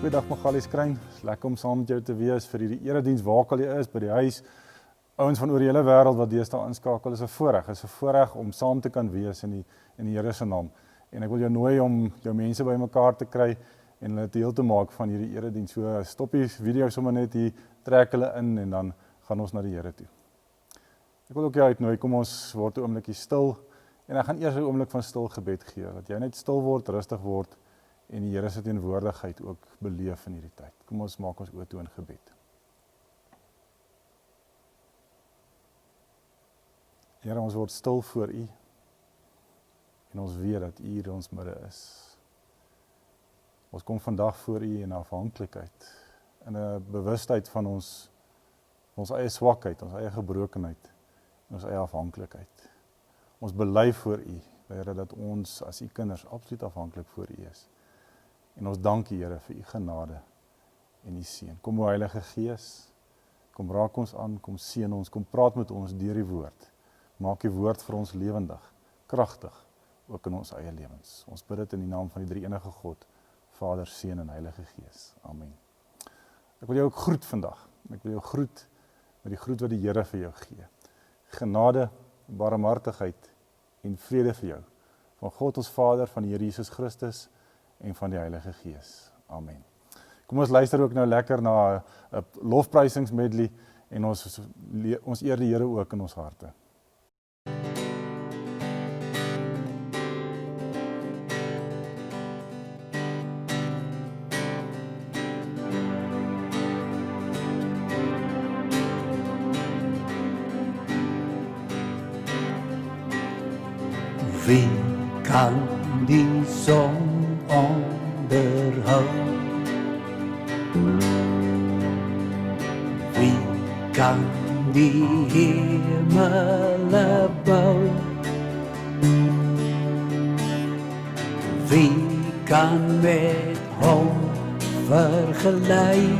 Dag Magalies Kruin. Het is lekker om saam met jou te wees vir die erediens waar ook al jy is, by die huis. Ouens van oor die hele wêreld wat deesdae inskakel, is 'n voorreg. Is 'n voorreg om saam te kan wees in die Here se naam. En ek wil jou nooi om jou mense bymekaar te kry en hulle deel te maak van hierdie erediens. So stop die video sommer net hier, trek hulle in en dan gaan ons na die Here toe. Ek wil ook jou uitnooi, kom ons word 'n oombliekie stil en ek gaan eers 'n oomblik van stil gebed gee, dat jy net stil word, rustig word en die Here se teenwoordigheid ook beleef in hierdie tyd. Kom ons maak ons oë toe in gebed. Here, ons word stil voor U en ons weet dat U in ons midde is. Ons kom vandag voor U in afhanklikheid, in 'n bewustheid van ons eie swakheid, ons eie gebrokenheid, en ons eie afhanklikheid. Ons bely voor U, Here, dat ons as U kinders absoluut afhanklik voor U is. En ons dank U, Here, vir U genade en U seën. Kom, o Heilige Gees, kom raak ons aan, kom seën ons, kom praat met ons deur die woord. Maak die woord vir ons lewendig, kragtig, ook in ons eie lewens. Ons bid dit in die naam van die drie-enige God, Vader, Seun en Heilige Gees. Amen. Ek wil jou ook groet vandag. Ek wil jou groet met die groet wat die Here vir jou gee. Genade, barmhartigheid en vrede vir jou. Van God ons Vader, van die Here Jesus Christus en van die Heilige Gees. Amen. Kom ons luister ook nou lekker na 'n lofprysingsmedley en ons eer die Here ook in ons harte. Wie kan die zon onderhouden? Wie kan die hemelen bouwen? Wie kan met hoop vergelijken?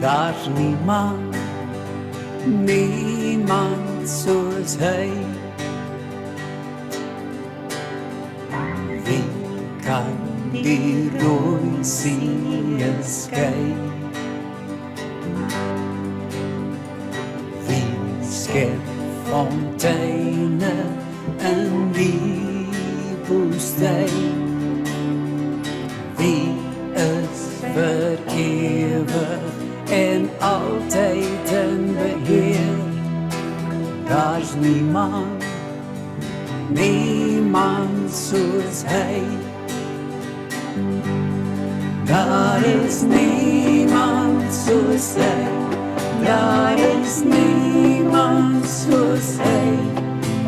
Daar is niemand zoals Hij. Wie kan die rooi zien schijnen? Wie schept fonteinen en die woestijn? Wie is verkeerd en altijd een beheer? Daar is niemand zoals Hij. Daar is niemand zoals Hij. Daar is niemand zoals Hij.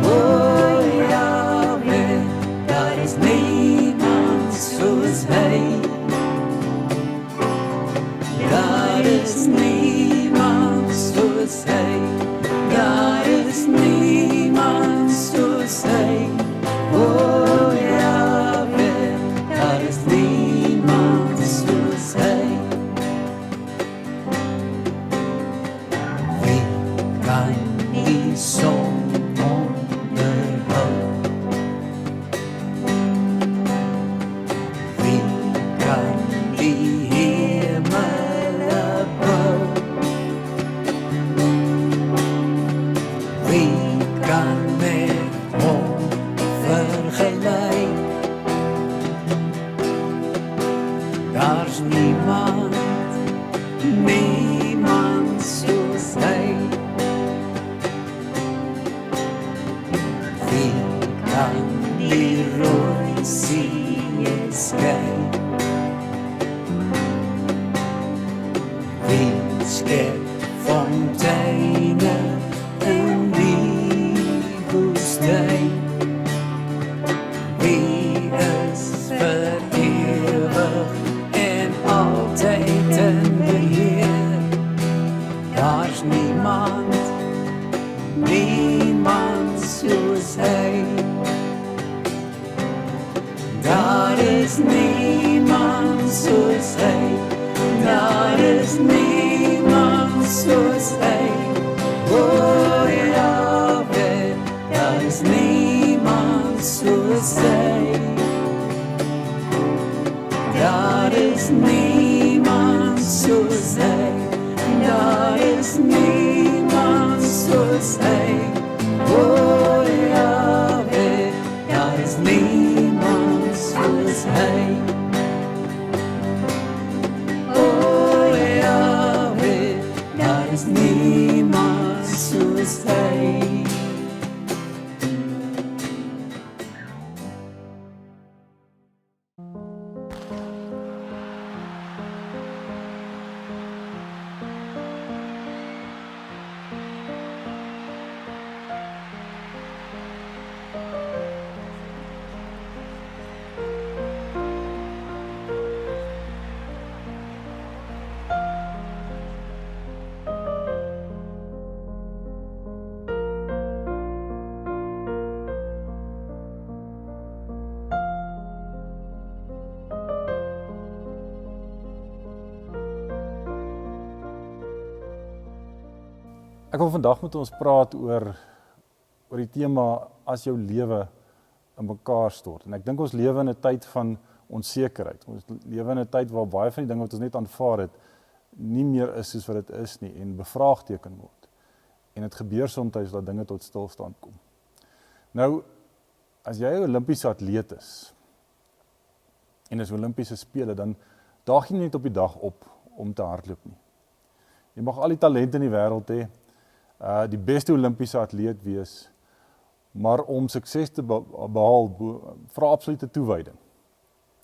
Oh Yahweh, daar is niemand zoals Hij. Daar is niemand zoals Hij. Daar is niemand zoals Hij. Oh Yahweh, daar is niemand zoals Hij. Wie kan die zon onderhouden? Wie kan die hemelen bouwen? Wie kan met hoop vergelijken? Daar is niemand zoals Hij. Wie kan die rooi zien schijnen? Wie schept fonteinen en die woestijn? Wie is vereeuwigd en altijd een beheer? Daar is niemand zoals Hij. Daar is niemand zoals Hij. Daar is niemand zoals Hij. Oh Yahweh, daar is niemand zoals Hij. soos hy. Daar is niemand soos hy. O Jahwe, daar is niemand soos hy. O Jahwe, daar is niemand soos hy. Ek wil vandag met ons praat oor die tema as jou lewe in mekaar stort. En ek dink ons lewe in 'n tyd van onsekerheid. Ons lewe in 'n tyd waar baie van die dinge wat ons net aanvaar het, nie meer is soos wat dit is nie en bevraagteken word. En dit gebeur soms dat dinge tot stilstand kom. Nou, as jy 'n Olimpiese atleet is en is Olimpiese spele, dan daag jy nie net op die dag op om te hardloop nie. Jy mag al die talent in die wêreld hê, die beste Olimpiese atleet wees, maar om sukses te behaal, vra absolute toewyding.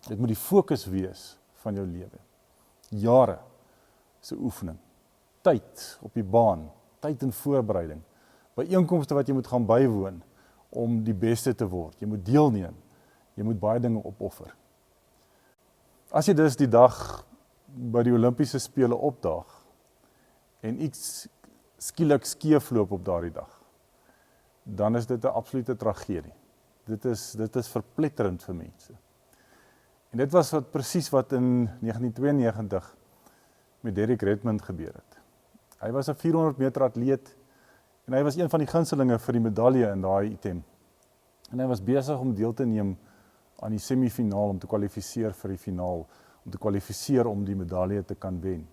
Dit moet die fokus wees van jou lewe. Jare se oefening, tyd op die baan, tyd in voorbereiding, byeenkomste wat jy moet gaan bywoon om die beste te word. Jy moet deelneem, jy moet baie dinge opoffer. As jy dus die dag by die Olimpiese spele opdaag en iets skielik skeefloop op daardie dag, dan is dit 'n absolute tragedie. Dit is verpletterend vir mense. En dit was presies wat in 1992 met Derek Redmond gebeur het. Hy was 'n 400 meter atleet en hy was een van die gunstelinge vir die medalje in daai item. En hy was besig om deel te neem aan die semifinaal om te kwalifiseer vir die finaal, om te kwalifiseer om die medalje te kan wen.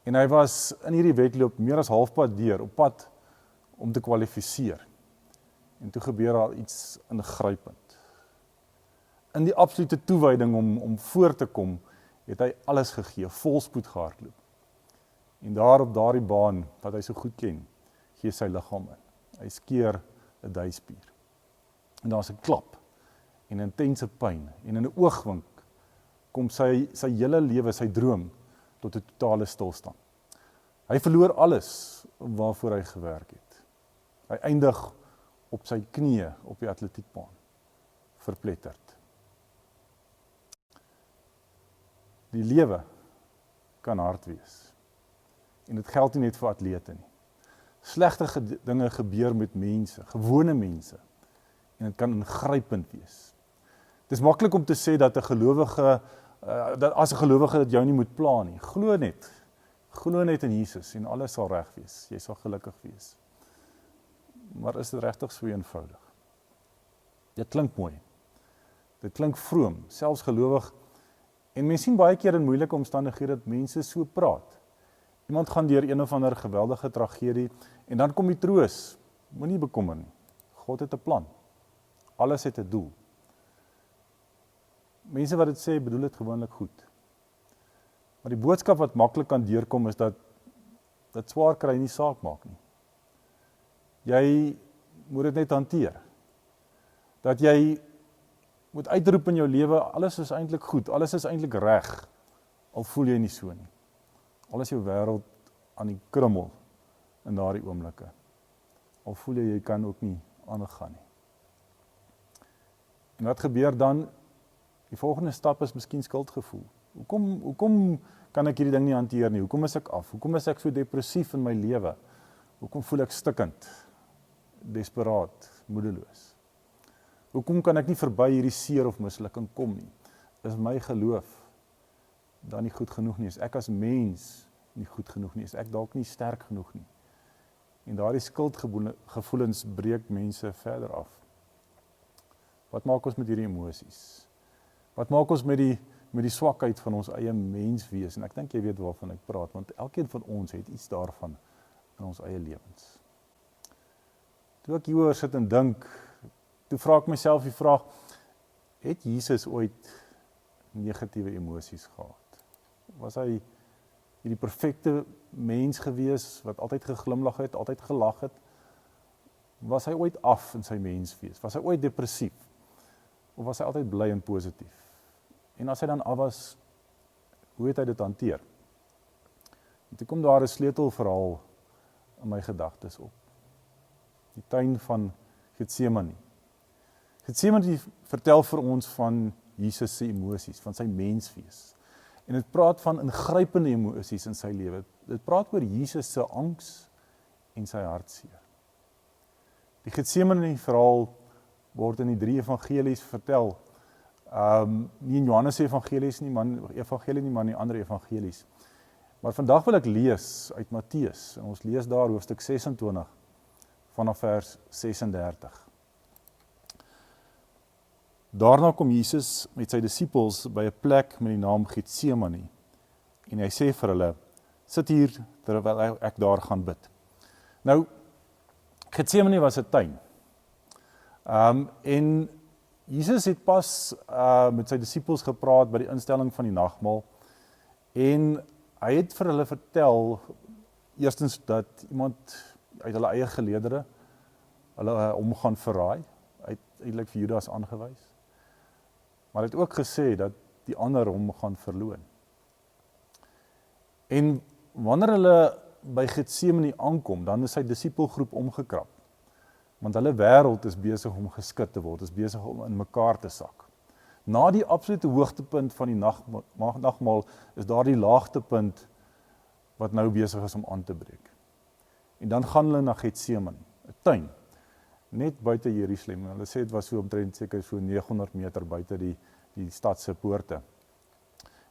En hy was in hierdie wedloop meer as halfpad deur, op pad om te kwalifiseer. En toe gebeur al iets ingrypend. In die absolute toewyding om voor te kom, het hy alles gegee, volspoed gehardloop. En daar op daardie baan, wat hy so goed ken, gee sy liggaam in. Hy skeer 'n duispier. En daar's 'n klap, en intense pyn, en in 'n oogwink kom sy hele lewe, sy droom, tot 'n totale stilstand. Hy verloor alles waarvoor hy gewerk het. Hy eindig op sy knieë op die atletiekbaan, verpletterd. Die lewe kan hard wees. En dit geld nie net vir atlete nie. Slegte dinge gebeur met mense, gewone mense. En dit kan ingrypend wees. Dit is maklik om te sê dat 'n gelowige dat as 'n gelowige dit jou nie moet pla nie. Glo net in Jesus en alles sal reg wees. Jy sal gelukkig wees. Maar is dit regtig so eenvoudig? Dit klink mooi. Dit klink vroom, selfs gelowig. En mens sien baie keer in moeilike omstandighede dat mense so praat. Iemand gaan deur een of ander geweldige tragedie en dan kom die troos. Moenie bekommer nie. God het 'n plan. Alles het 'n doel. Mense wat dit sê, bedoel dit gewoonlik goed. Maar die boodskap wat maklik kan deurkom is dat swaar kry nie saak maak nie. Jy moet dit net hanteer. Dat jy moet uitroep in jou lewe, alles is eintlik goed, alles is eintlik reg, al voel jy nie so nie. Al is jou wêreld aan die krummel in daardie oomblikke. Al voel jy kan ook nie aangaan nie. En wat gebeur dan? Die volgende stap is miskien skuldgevoel. Hoekom kan ek hierdie ding nie hanteer nie? Hoekom is ek af? Hoekom is ek so depressief in my lewe? Hoekom voel ek stikkend, desperaat, moedeloos? Hoekom kan ek nie verby hierdie seer of mislukking kom nie? Is my geloof dan nie goed genoeg nie? Is ek as mens nie goed genoeg nie? Is ek dalk nie sterk genoeg nie? En daardie skuldgevoelens breek mense verder af. Wat maak ons met hierdie emosies? Wat maak ons met die met die swakheid van ons eie menswees, en ek dink jy weet waarvan ek praat, want elkeen van ons het iets daarvan in ons eie lewens. Toe ek hieroor sit en dink, toe vra ek myself die vraag, het Jesus ooit negatiewe emosies gehad? Was hy hierdie perfekte mens gewees, wat altyd geglimlag het, altyd gelag het? Was hy ooit af in sy menswees? Was hy ooit depressief? Of was hy altyd bly en positief? En as hy dan af was, hoe het hy dit hanteer? En toe kom daar 'n sleutelverhaal in my gedagtes op. Die tuin van Getsemane. Getsemane vertel vir ons van Jesus se emosies, van sy menswees. En dit praat van ingrypende emosies in sy lewe. Dit praat oor Jesus se angs en sy hartseer. Die Getsemane verhaal word in die 3 evangelies vertel. Nie in Johannes se evangelies nie, maar in die ander evangelies. Maar vandag wil ek lees uit Matteus. En ons lees daar hoofstuk 26 vanaf vers 36. Daarna kom Jesus met sy disippels by 'n plek met die naam Getsemane. En hy sê vir hulle, sit hier terwyl ek daar gaan bid. Nou, Getsemane was 'n tuin. En Jesus het pas met sy disippels gepraat by die instelling van die nagmaal. En hy het vir hulle vertel, eerstens dat iemand uit hulle eie geleedere hulle hom gaan verraai. Hy het eintlik vir Judas aangewys. Maar hy het ook gesê dat die ander hom gaan verloon. En wanneer hulle by Getsemane aankom, dan is sy disipelgroep omgekrap. Want hulle wêreld is besig om geskit te word, is besig om in mekaar te sak. Na die absolute hoogtepunt van die nagmaal is daar die laagtepunt wat nou besig is om aan te breek. En dan gaan hulle na Getsemane, 'n tuin, net buite Jerusalem. Hulle sê dit was so omtrent seker so 900 meter buite die stad se poorte.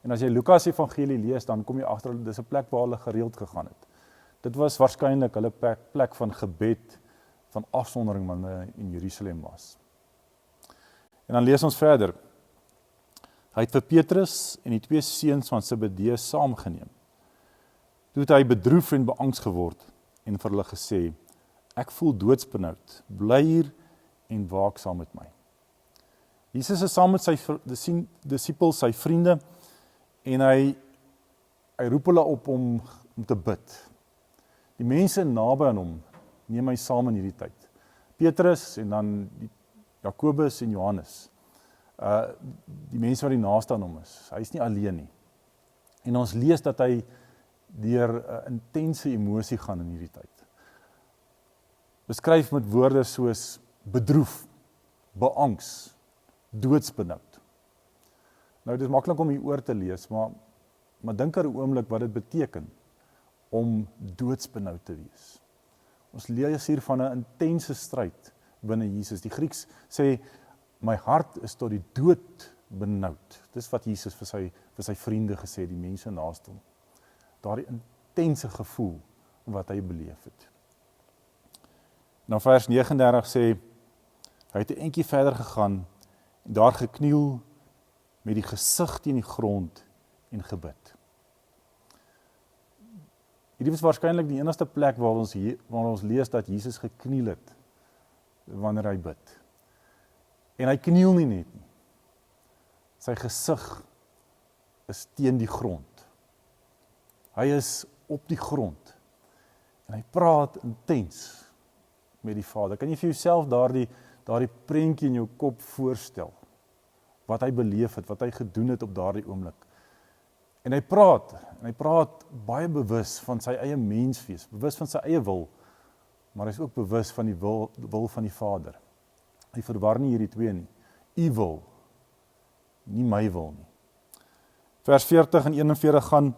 En as jy Lukas evangelie lees, dan kom jy agter, dis 'n plek waar hulle gereeld gegaan het. Dit was waarskynlik hulle plek van gebed, van afsondering wanneer in Jerusalem was. En dan lees ons verder. Hy het vir Petrus en die 2 seuns van Zebedeus saamgeneem. Toe het hy bedroef en beangs geword en vir hulle gesê, ek voel doodsbenoud, bly hier en waak saam met my. Jesus is saam met sy disippels, sy vriende, en hy roep hulle op om te bid. Die mense naby aan hom neem hy saam in hierdie tyd. Petrus en dan Jakobus en Johannes. Die mense wat die naaste aan hom is. Hy is nie alleen nie. En ons lees dat hy deur 'n intense emosie gaan in hierdie tyd. Beskryf met woorde soos bedroef, beangs, doodsbenoud. Nou, dit is maklik om hier oor te lees, maar dink aan 'n oomblik wat dit beteken om doodsbenoud te wees. Ons lees hier van 'n intense stryd binne Jesus. Die Grieks sê, my hart is tot die dood benoud. Dis wat Jesus vir sy vriende gesê, die mense naaste hom. Daardie intense gevoel wat hy beleef het. Nou vers 39 sê, hy het 'n entjie verder gegaan en daar gekniel met die gesig teen die grond en gebid. Hierdie was waarskynlik die enigste plek waar ons lees dat Jesus gekniel het wanneer hy bid. En hy kniel nie net nie. Sy gesig is teen die grond. Hy is op die grond. En hy praat intens met die Vader. Kan jy vir jouself daardie prentjie in jou kop voorstel? Wat hy beleef het, wat hy gedoen het op daardie oomblik. En hy praat baie bewus van sy eie menswees, bewus van sy eie wil, maar hy is ook bewus van die wil van die Vader. Hy verwar nie hierdie twee nie. U wil, nie my wil nie. Vers 40 en 41 gaan,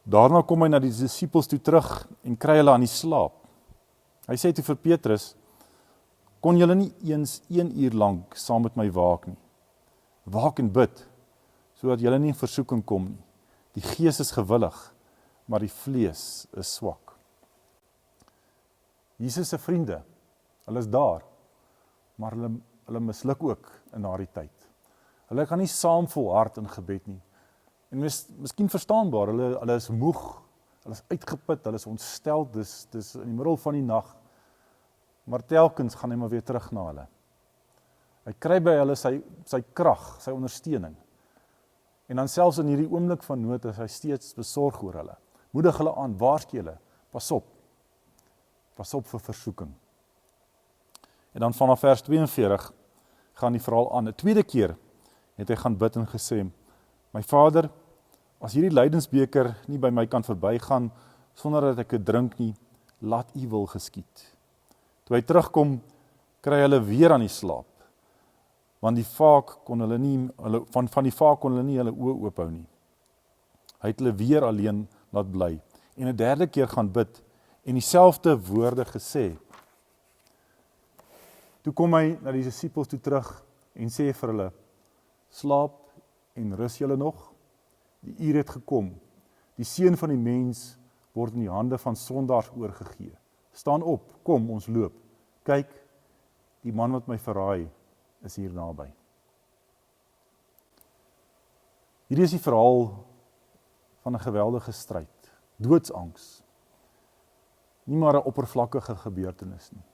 daarna kom hy na die disippels toe terug en kry hulle aan die slaap. Hy sê toe vir Petrus, kon julle nie eens 1 uur lank saam met my waak nie. Waak en bid, sodat julle nie in versoeking kom nie. Die gees is gewillig, maar die vlees is swak. Jesus se vriende, hulle is daar, maar hulle misluk ook in daardie tyd. Hulle kan nie saam volhard in gebed nie. En miskien verstaanbaar, hulle is moeg, hulle is uitgeput, hulle is ontstel, dis in die middel van die nag. Maar telkens gaan hy maar weer terug na hulle. Hy kry by hulle sy krag, sy ondersteuning. En dan selfs in hierdie oomblik van nood is hy steeds besorg oor hulle. Moedig hulle aan, waarsku hulle, pas op vir versoeking. En dan vanaf vers 42 gaan die verhaal aan. 'n tweede keer het hy gaan bid en gesê, my Vader, as hierdie lydensbeker nie by my kan verbygaan, sonder dat ek dit drink nie, laat U wil geskied. Toe hy terugkom, kry hulle weer aan die slaap, want die vaak kon hulle nie, van die vaak kon hulle nie hulle oë oophou nie. Hy het hulle weer alleen laat bly, en 'n derde keer gaan bid, en dieselfde woorde gesê. Toe kom hy na die disippels toe terug, en sê vir hulle, slaap en rus julle nog? Die uur het gekom, die seun van die mens word in die hande van sondaars oorgegee. Staan op, kom, ons loop. Kyk, die man wat my verraai, is hier naby. Hierdie is die verhaal van 'n geweldige stryd, doodsangs. Nie maar 'n oppervlakkige gebeurtenis nie.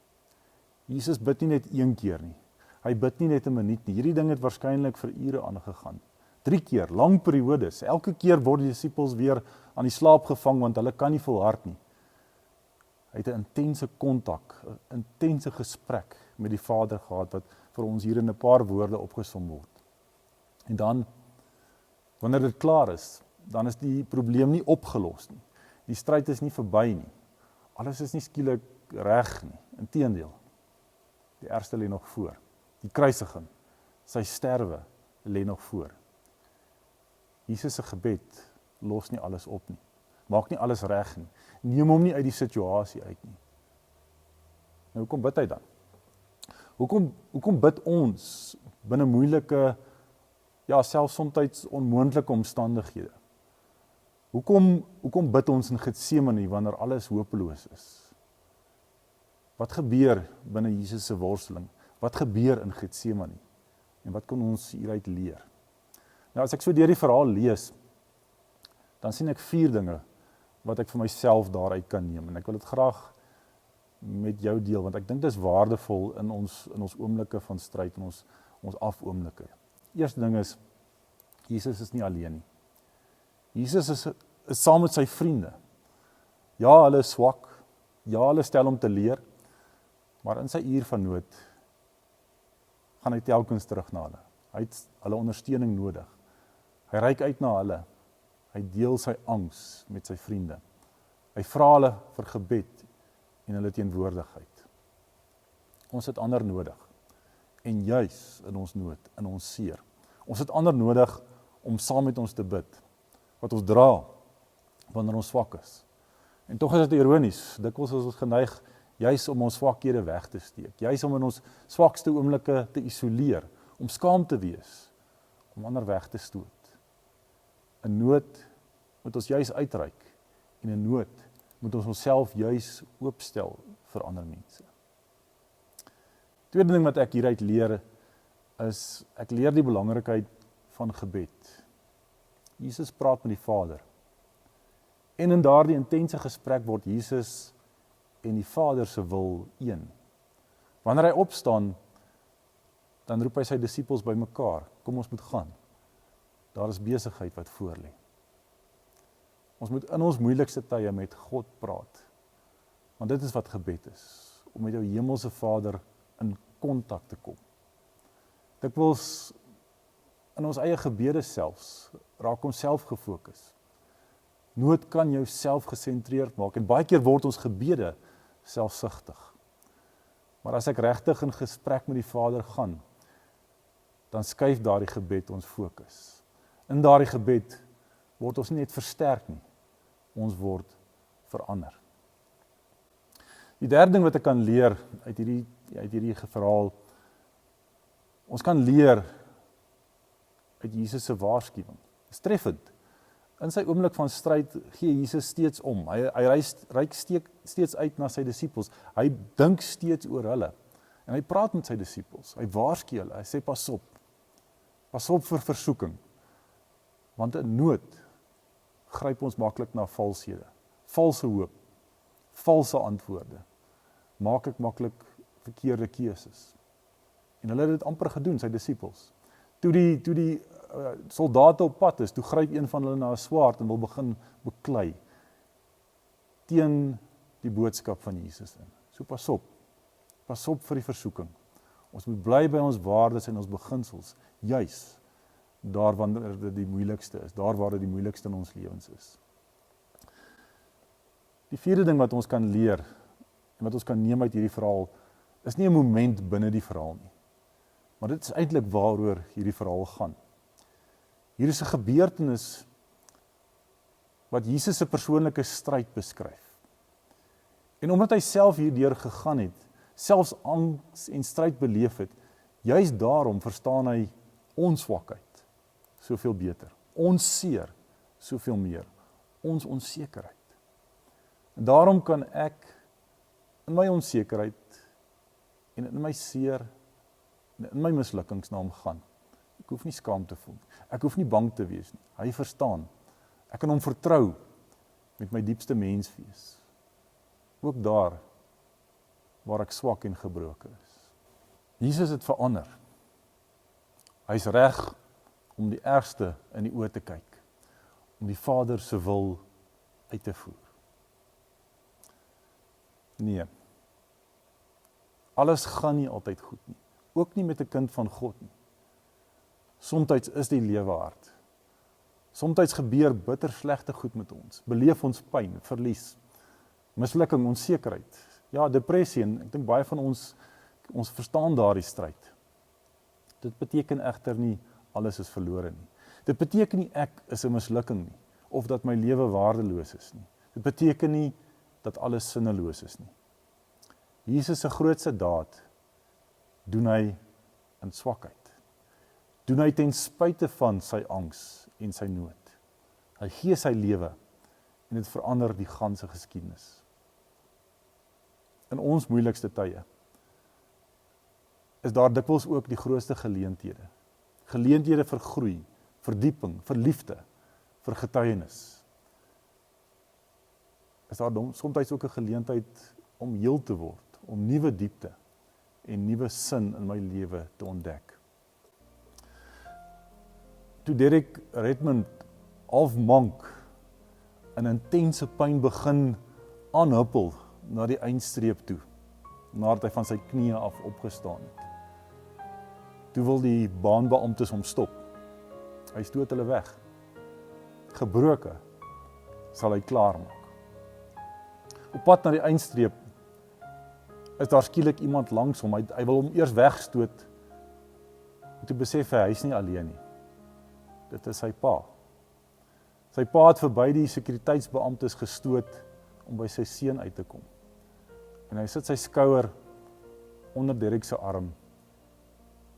Jesus bid nie net een keer nie. Hy bid nie net 'n minuut nie. Hierdie ding het waarskynlik vir ure aangegaan. 3 keer, lang periodes. Elke keer word die disippels weer aan die slaap gevang, want hulle kan nie volhard nie. Hy het 'n intense kontak, 'n intense gesprek met die Vader gehad, wat vir ons hier in 'n paar woorde opgesom word. En dan, wanneer dit klaar is, dan is die probleem nie opgelos nie. Die stryd is nie verby nie. Alles is nie skielik reg nie. Inteendeel, die ergste lê nog voor. Die kruisiging, sy sterwe lê nog voor. Jesus se gebed los nie alles op nie. Maak nie alles reg nie. Neem hom nie uit die situasie uit nie. Nou, hoekom bid hy dan? Hoekom bid ons binne moeilike, ja, selfs soms onmoontlike omstandighede? Hoekom bid ons in Getsemane wanneer alles hopeloos is? Wat gebeur binne Jesus se worsteling? Wat gebeur in Getsemane? En wat kan ons hieruit leer? Nou, as ek so deur die verhaal lees, dan sien ek 4 dinge wat ek vir myself daaruit kan neem. En ek wil dit graag met jou deel, want ek dink dit is waardevol in ons oomblikke van stryd, in ons afoomblikke. Eerste ding is, Jesus is nie alleen nie. Jesus is saam met sy vriende. Ja, hulle is swak. Ja, hulle stel hom te leer. Maar in sy uur van nood gaan hy telkens terug na hulle. Hy het hulle ondersteuning nodig. Hy reik uit na hulle. Hy deel sy angs met sy vriende. Hy vra hulle vir gebed en hulle teenwoordigheid. Ons het ander nodig. En juis in ons nood, in ons seer. Ons het ander nodig om saam met ons te bid. Wat ons dra wanneer ons swak is. En tog is dit ironies. Dikwels is ons geneig juis om ons swakhede weg te steek. Juis om in ons swakste oomblikke te isoleer. Om skaam te wees. Om ander weg te stoot. In nood moet ons juis uitreik. En in nood moet ons onsself juis oopstel vir ander mense. Tweede ding wat ek hieruit leer is, ek leer die belangrikheid van gebed. Jesus praat met die Vader. En in daardie intense gesprek word Jesus en die Vader se wil een. Wanneer hy opstaan, dan roep hy sy disippels bymekaar. Kom, ons moet gaan. Daar is besigheid wat voor lê. Ons moet in ons moeilikste tye met God praat. Want dit is wat gebed is. Om met jou hemelse Vader in kontak te kom. Dikwels in ons eie gebede selfs, raak ons self gefokus. Nood kan jou self gesentreerd maak, en baie keer word ons gebede selfsugtig. Maar as ek regtig in gesprek met die Vader gaan, dan skuif daardie gebed ons fokus. In daardie gebed word ons nie net versterk nie, ons word verander. Die derde ding wat ek kan leer uit hierdie verhaal, ons kan leer uit Jesus se waarskuwing. Dit is treffend. In sy oomblik van stryd gee Jesus steeds om. Hy reik steeds uit na sy disippels. Hy dink steeds oor hulle. En hy praat met sy disippels. Hy waarsku hulle. Hy sê pas op. Pas op vir versoeking. Want in nood gryp ons maklik na valshede, valse hoop, valse antwoorde. Maak ek maklik verkeerde keuses. En hulle het dit amper gedoen, sy disippels. Toe die soldate op pad is, toe gryp een van hulle na 'n swaard en wil begin beklei teen die boodskap van Jesus in. So pas op vir die versoeking. Ons moet bly by ons waardes en ons beginsels, juis daar wanneer dit die moeilikste is, daar waar dit die moeilikste in ons lewens is. Die vierde ding wat ons kan leer, en wat ons kan neem uit hierdie verhaal, is nie 'n moment binne die verhaal nie, maar dit is eintlik waaroor hierdie verhaal gaan. Hier is 'n gebeurtenis wat Jesus se persoonlike stryd beskryf. En omdat hy self hierdeur gegaan het, selfs angs en stryd beleef het, juis daarom verstaan hy ons swakheid soveel beter, ons seer soveel meer, ons onsekerheid. En daarom kan ek in my onsekerheid en in my seer en in my mislukkings na hom gaan. Ek hoef nie skaam te voel. Ek hoef nie bang te wees nie. Hy verstaan. Ek kan hom vertrou met my diepste menswees. Ook daar waar ek swak en gebroken is. Jesus het verander. Hy's reg om die ergste in die oë te kyk, om die Vader se wil uit te voer. Nee, alles gaan nie altyd goed nie, ook nie met 'n kind van God nie. Somtyds is die lewe hard. Somtyds gebeur bitter slegte goed met ons, beleef ons pyn, verlies, mislukking, onsekerheid, ja, depressie, en ek dink baie van ons verstaan daardie stryd. Dit beteken egter nie alles is verlore nie. Dit beteken nie ek is 'n mislukking nie, of dat my lewe waardeloos is nie. Dit beteken nie dat alles sinneloos is nie. Jesus se grootste daad doen hy in swakheid. Doen hy ten spyte van sy angs en sy nood. Hy gee sy lewe en dit verander die ganse geskiedenis. In ons moeilikste tye is daar dikwels ook die grootste geleenthede. Geleenthede vir groei, verdieping, vir liefde, vir getuienis. Is daar soms ook 'n geleentheid om heel te word, om nuwe diepte en nuwe sin in my lewe te ontdek. Toe Derek Redmond half mank in intense pyn begin aanhuppel na die eindstreep toe, nadat hy van sy knieë af opgestaan het. Toe wil die baanbeamptes hom stop. Hy stoot hulle weg. Gebroke sal hy klaarmaak. Op pad na die eindstreep is daar skielik iemand langs hom. Hy wil hom eers wegstoot. En toe besef hy is nie alleen nie. Dit is sy pa. Sy pa het verby die sekuriteitsbeamptes gestoot om by sy seun uit te kom. En hy sit sy skouer onder Derek se arm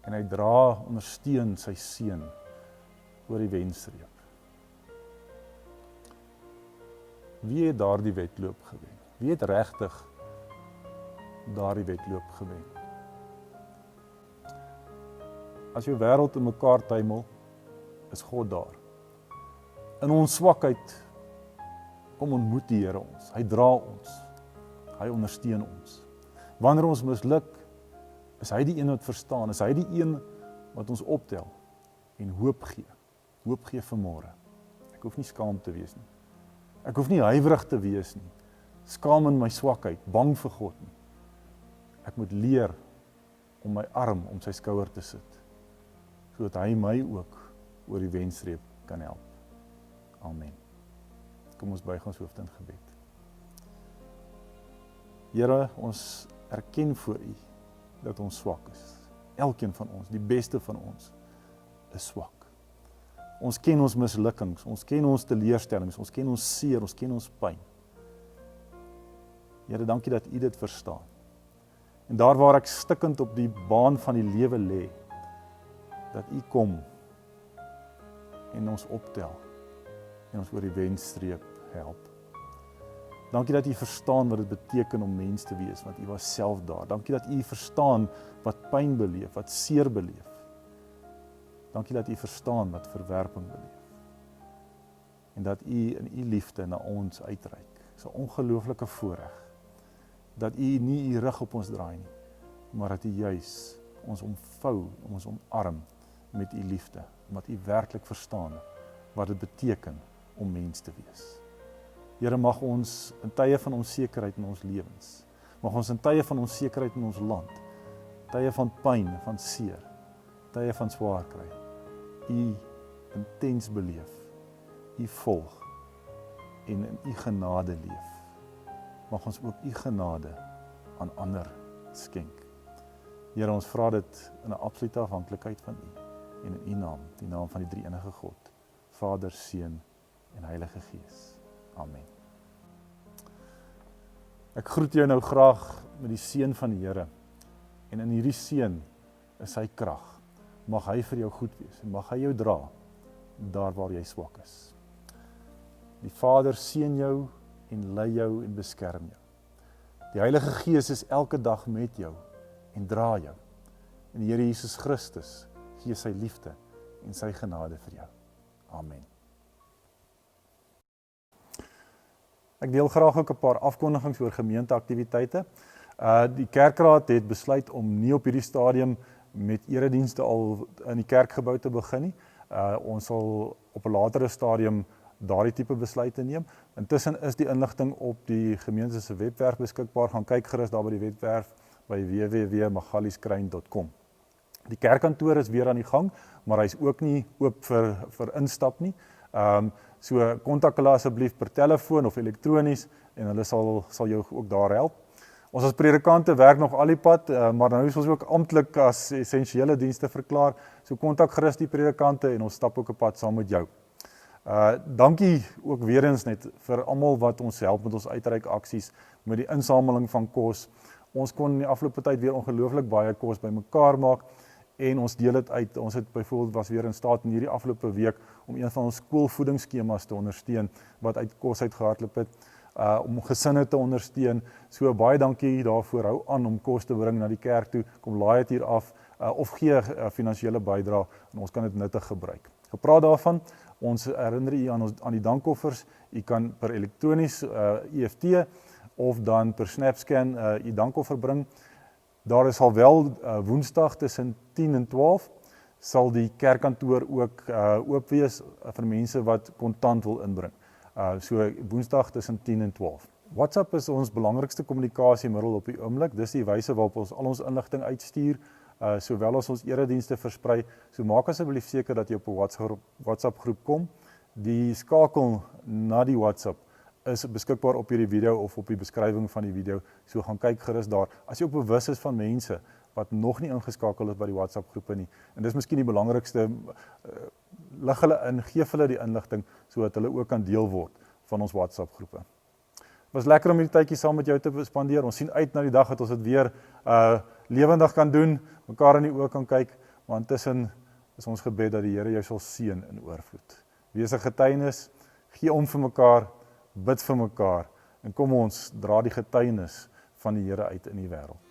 en hy ondersteun sy seun oor die wenstreep. Wie het daardie wedloop gewen? Wie het regtig daardie wedloop gewen? As jou wêreld in mekaar tuimel, is God daar. In ons swakheid kom ontmoet die Here ons. Hy dra ons. Hy ondersteun ons. Wanneer ons misluk, is hy die een wat verstaan, is hy die een wat ons optel en hoop gee. Hoop gee vir môre. Ek hoef nie skaam te wees nie. Ek hoef nie huiwerig te wees nie. Skaam in my swakheid, bang vir God nie. Ek moet leer om my arm om sy skouer te sit, sodat hy my ook oor die wenstreep kan help. Amen. Kom ons buig ons hoofde in gebed. Here, ons erken voor U dat ons swak is. Elkeen van ons, die beste van ons, is swak. Ons ken ons mislukkings, ons ken ons teleurstellings, ons ken ons seer, ons ken ons pyn. Here, dankie dat U dit verstaan. En daar waar ek stikkend op die baan van die lewe lê, dat U kom en ons optel en ons oor die wenstreep help. Dankie dat U verstaan wat dit beteken om mens te wees, want U was self daar. Dankie dat U verstaan wat pyn beleef, wat seer beleef. Dankie dat U verstaan wat verwerping beleef. en dat U in U liefde na ons uitreik. So 'n ongelooflike voorreg, dat U nie U rug op ons draai nie, maar dat U juis ons omvou, ons omarm met U liefde, omdat U werklik verstaan wat dit beteken om mens te wees. Here, mag ons in tye van onsekerheid in ons lewens, mag ons in tye van onsekerheid in ons land, tye van pyn, van seer, tye van swaar kry, U intens beleef, U volg en in U genade leef. Mag ons ook U genade aan ander skenk. Here, ons vra dit in 'n absolute afhanklikheid van U en in U naam, die naam van die drie-enige God, Vader, Seun en Heilige Gees. Amen. Ek groet jou nou graag met die seën van die Here. En in hierdie seën is sy krag. Mag hy vir jou goed wees en mag hy jou dra daar waar jy swak is. Die Vader seën jou en lei jou en beskerm jou. Die Heilige Gees is elke dag met jou en dra jou. En die Here Jesus Christus gee sy liefde en sy genade vir jou. Amen. Ek deel graag ook 'n paar afkondigings oor gemeenteaktiwiteite. Die kerkraad het besluit om nie op hierdie stadium met eredienste al in die kerkgebou te begin nie. Ons sal op 'n latere stadium daardie tipe besluite neem. Intussen is die inligting op die gemeente se webwerf beskikbaar. Gaan kyk gerus daar by die webwerf by www.magalieskruin.com. Die kerkkantoor is weer aan die gang, maar hy is ook nie oop vir instap nie. So kontak hulle asseblief per telefoon of elektronies en hulle sal jou ook daar help. Ons as predikante werk nog al die pad, maar nou is ons ook amptelik as essensiële dienste verklaar. So kontak gerus die predikante en ons stap ook 'n pad saam met jou. Dankie ook weer eens net vir almal wat ons help met ons uitreik aksies, met die insameling van kos. Ons kon in die afgelope tyd weer ongelooflik baie kos bymekaar maak en ons deel dit uit. Ons het byvoorbeeld was weer in staat in hierdie afgelope week om een van ons skoolvoedingsskemas te ondersteun wat uit kos uitgehardloop het, om gesinne te ondersteun. So baie dankie daarvoor. Hou aan om kos te bring na die kerk toe. Kom laai dit hier af of gee 'n finansiële bydrae en ons kan dit nuttig gebruik. Gepraat daarvan, ons herinner u aan die dankoffers. U kan per elektronies EFT of dan per SnapScan u dankoffer bring. Daar is al wel Woensdag tussen 10 en 12 sal die kerkkantoor ook oop wees vir mense wat kontant wil inbring. So Woensdag tussen 10 en 12. WhatsApp is ons belangrikste kommunikasiemiddel op die oomblik. Dis die wyse waarop ons al ons inligting uitstuur, sowel as ons eredienste versprei. So maak asseblief seker dat jy op 'n WhatsApp groep kom. Die skakel na die WhatsApp is beskikbaar op hierdie video of op die beskrywing van die video. So gaan kyk gerus daar. As jy ook bewus is van mense wat nog nie ingeskakel is by die WhatsApp groepe nie. En dis miskien die belangrikste, lig hulle in, gee hulle die inligting sodat hulle ook kan deel word van ons WhatsApp groepe. Was lekker om hierdie tydjie saam met jou te spandeer. Ons sien uit na die dag dat ons dit weer lewendig kan doen, mekaar in die oë kan kyk, maar intussen is ons gebed dat die Here jou sal seën in oorvloed. Wees 'n getuienis, gee om vir mekaar, bid vir mekaar en kom ons dra die getuienis van die Here uit in die wêreld.